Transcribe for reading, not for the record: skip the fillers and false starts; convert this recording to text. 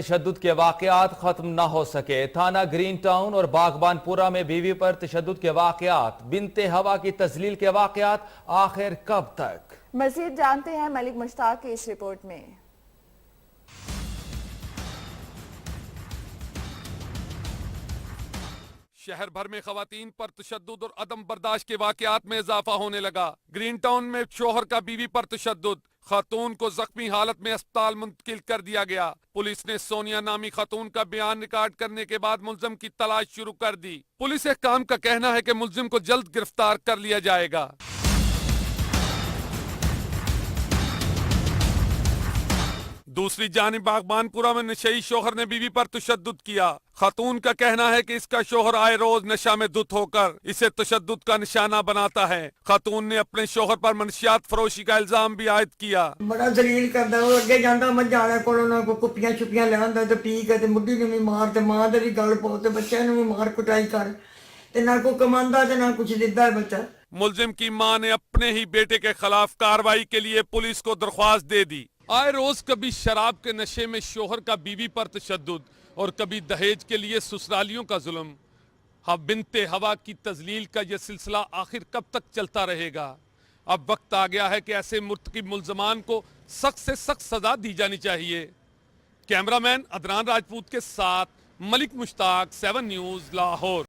تشدد کے واقعات ختم نہ ہو سکے۔ تھانہ گرین ٹاؤن اور باغبان پورہ میں بیوی پر تشدد کے واقعات، بنت ہوا کی تذلیل کے واقعات آخر کب تک؟ مزید جانتے ہیں ملک مشتاق کی اس رپورٹ میں۔ شہر بھر میں خواتین پر تشدد اور عدم برداشت کے واقعات میں اضافہ ہونے لگا۔ گرین ٹاؤن میں شوہر کا بیوی پر تشدد، خاتون کو زخمی حالت میں اسپتال منتقل کر دیا گیا۔ پولیس نے سونیا نامی خاتون کا بیان ریکارڈ کرنے کے بعد ملزم کی تلاش شروع کر دی۔ پولیس حکام کا کہنا ہے کہ ملزم کو جلد گرفتار کر لیا جائے گا۔ دوسری جانب باغبان پورہ میں نشئی شوہر نے بیوی پر تشدد کیا۔ خاتون کا کہنا ہے کہ اس کا شوہر آئے روز نشہ میں دھت ہو کر اسے تشدد کا نشانہ بناتا ہے۔ خاتون نے اپنے شوہر پر منشیات فروشی کا الزام بھی عائد کیا۔ بڑا ذلیل کردا، وہ اگے جاندا مجھاڑے کولوں نہ کو کپیاں چھپیاں لے آندا تے پی کے تے مڈی نوں بھی مار تے ماں دے بھی گل پاؤ تے بچے نوں بھی مار کٹائی کر تے نہ کو کماندا تے نہ کچھ دیندا ہے بچہ۔ ملزم کی ماں نے اپنے ہی بیٹے کے خلاف کارروائی کے لیے پولیس کو درخواست دے دی۔ آئے روز کبھی شراب کے نشے میں شوہر کا بیوی پر تشدد اور کبھی دہیج کے لیے سسرالیوں کا ظلم۔ بنت ہوا کی تذلیل کا یہ سلسلہ آخر کب تک چلتا رہے گا؟ اب وقت آ گیا ہے کہ ایسے مرتکب ملزمان کو سخت سے سخت سزا دی جانی چاہیے۔ کیمرہ مین عدنان راجپوت کے ساتھ ملک مشتاق، 7 نیوز، لاہور۔